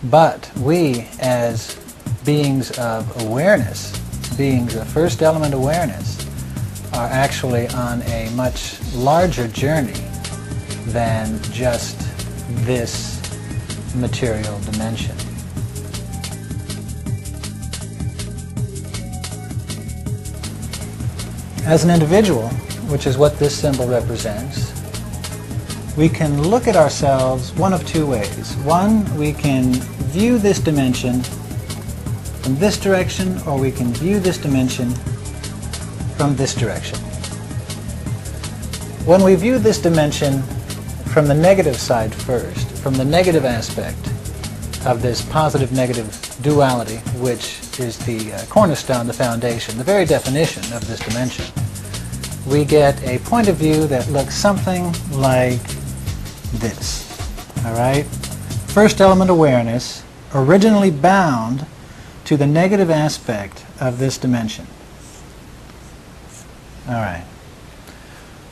But we, as beings of awareness, beings of first element awareness, are actually on a much larger journey than just this material dimension. As an individual, which is what this symbol represents, we can look at ourselves one of two ways. One, we can view this dimension from this direction, or we can view this dimension from this direction. When we view this dimension from the negative side first, from the negative aspect of this positive-negative duality, which is the cornerstone, the foundation, the very definition of this dimension, we get a point of view that looks something like this. All right? First element awareness, originally bound to the negative aspect of this dimension. All right.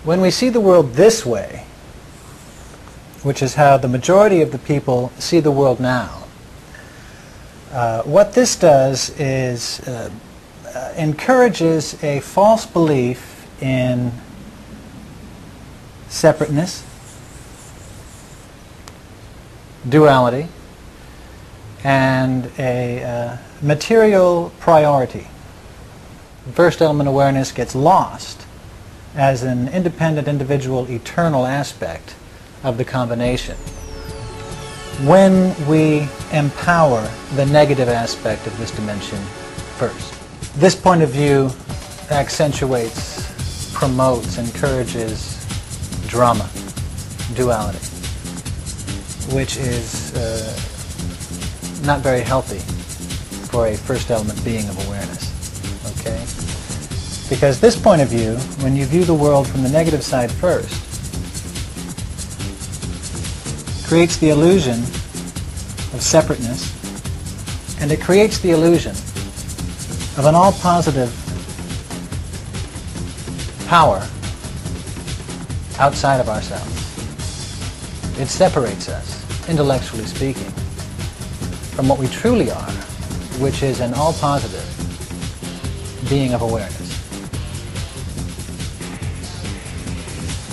When we see the world this way, which is how the majority of the people see the world now, what this does is encourages a false belief in separateness, duality, and a material priority. First element awareness gets lost as an independent, individual, eternal aspect of the combination when we empower the negative aspect of this dimension first. This point of view accentuates, promotes, encourages drama, duality, which is not very healthy for a first element being of awareness. Okay? Because this point of view, when you view the world from the negative side first, creates the illusion of separateness, and it creates the illusion of an all-positive power outside of ourselves. It separates us, intellectually speaking, from what we truly are, which is an all-positive being of awareness.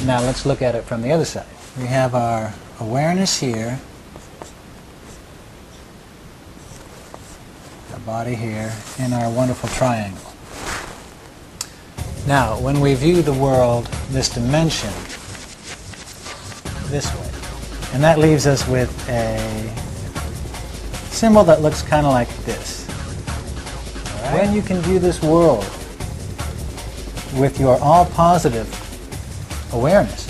Now let's look at it from the other side. We have our awareness here, our body here, in our wonderful triangle. Now, when we view the world, this dimension, this way, and that leaves us with a symbol that looks kind of like this. All right? When you can view this world with your all-positive awareness,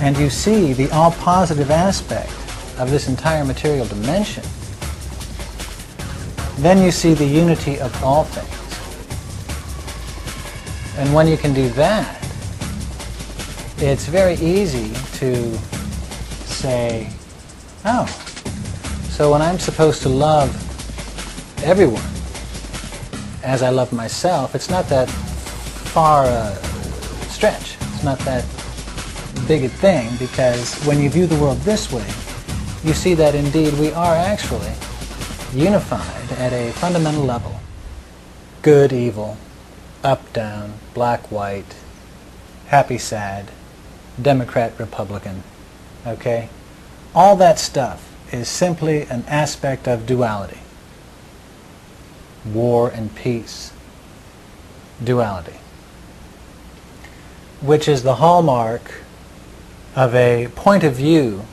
and you see the all-positive aspect of this entire material dimension, then you see the unity of all things. And when you can do that, it's very easy to say, oh, so when I'm supposed to love everyone as I love myself, it's not that far a stretch. It's not that big a thing, because when you view the world this way, you see that indeed we are actually unified at a fundamental level. Good, evil, up, down, black, white, happy, sad, Democrat, Republican, okay? All that stuff is simply an aspect of duality. War and peace, duality, which is the hallmark of a point of view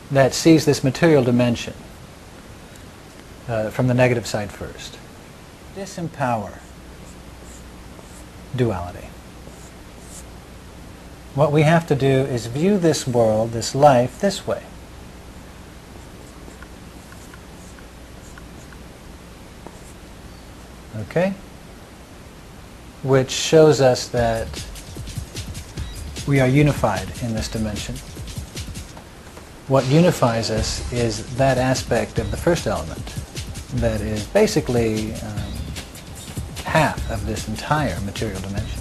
that sees this material dimension from the negative side first. Disempower duality. What we have to do is view this world, this life, this way. Okay? Which shows us that we are unified in this dimension. What unifies us is that aspect of the first element that is basically half of this entire material dimension,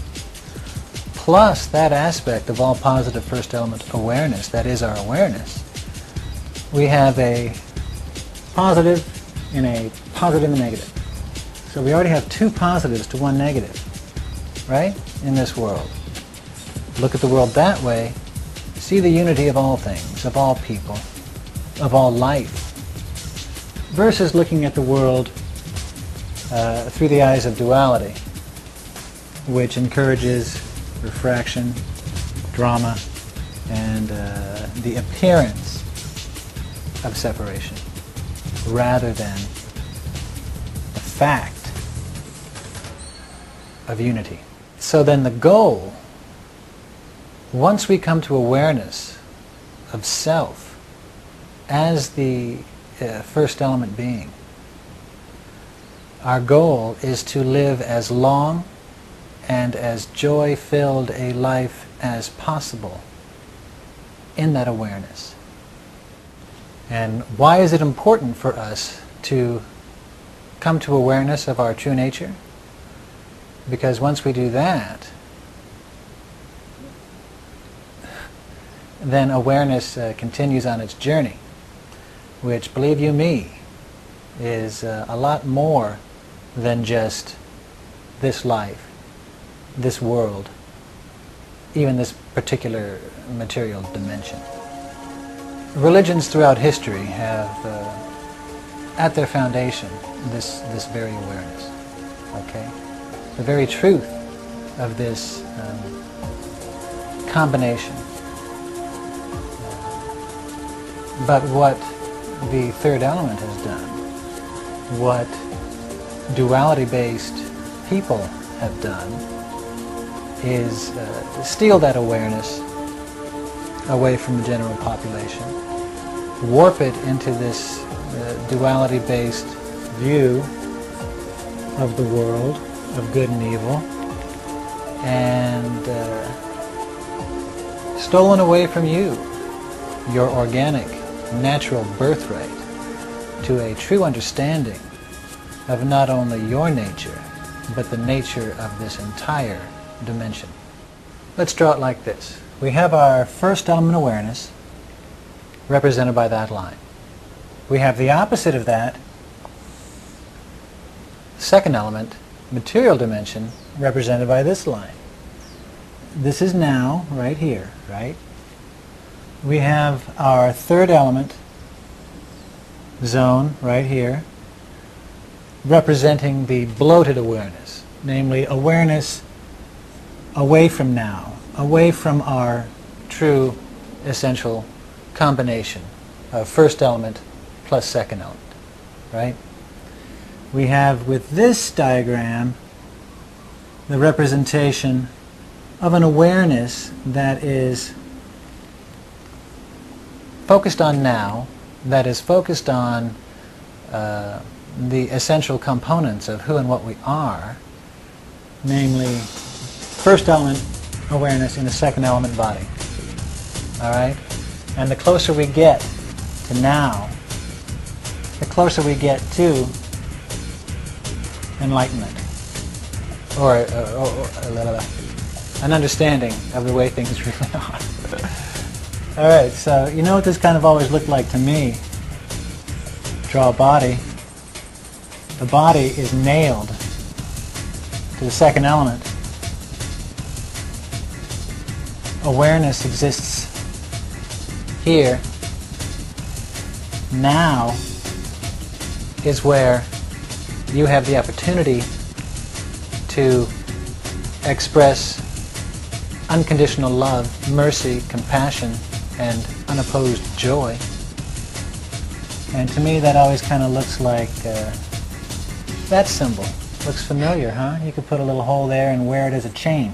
plus that aspect of all positive first element awareness, that is our awareness, we have a positive and a positive and negative. So we already have two positives to one negative, right, in this world. Look at the world that way, see the unity of all things, of all people, of all life, versus looking at the world through the eyes of duality, which encourages refraction, drama, and the appearance of separation, rather than the fact of unity. So then the goal, once we come to awareness of self as the first element being, our goal is to live as long and as joy-filled a life as possible in that awareness. And why is it important for us to come to awareness of our true nature? Because once we do that, then awareness continues on its journey, which, believe you me, is a lot more than just this life, this world, even this particular material dimension. Religions throughout history have at their foundation this very awareness, okay? The very truth of this combination. But what the third element has done, what duality-based people have done, is steal that awareness away from the general population, warp it into this duality-based view of the world, of good and evil, and stolen away from you your organic, natural birthright to a true understanding of not only your nature, but the nature of this entire dimension. Let's draw it like this. We have our first element awareness represented by that line. We have the opposite of that, second element, material dimension, represented by this line. This is now, right here, right? We have our third element zone right here, representing the bloated awareness, namely awareness away from now, away from our true essential combination of first element plus second element, right? We have with this diagram the representation of an awareness that is focused on now, that is focused on the essential components of who and what we are, namely first element awareness in the second element body. All right? And the closer we get to now, the closer we get to enlightenment, or an understanding of the way things really are. All right, so you know what this kind of always looked like to me? Draw a body. The body is nailed to the second element. Awareness exists here. Now is where you have the opportunity to express unconditional love, mercy, compassion, and unopposed joy. And to me that always kind of looks like that symbol. Looks familiar, huh? You could put a little hole there and wear it as a chain.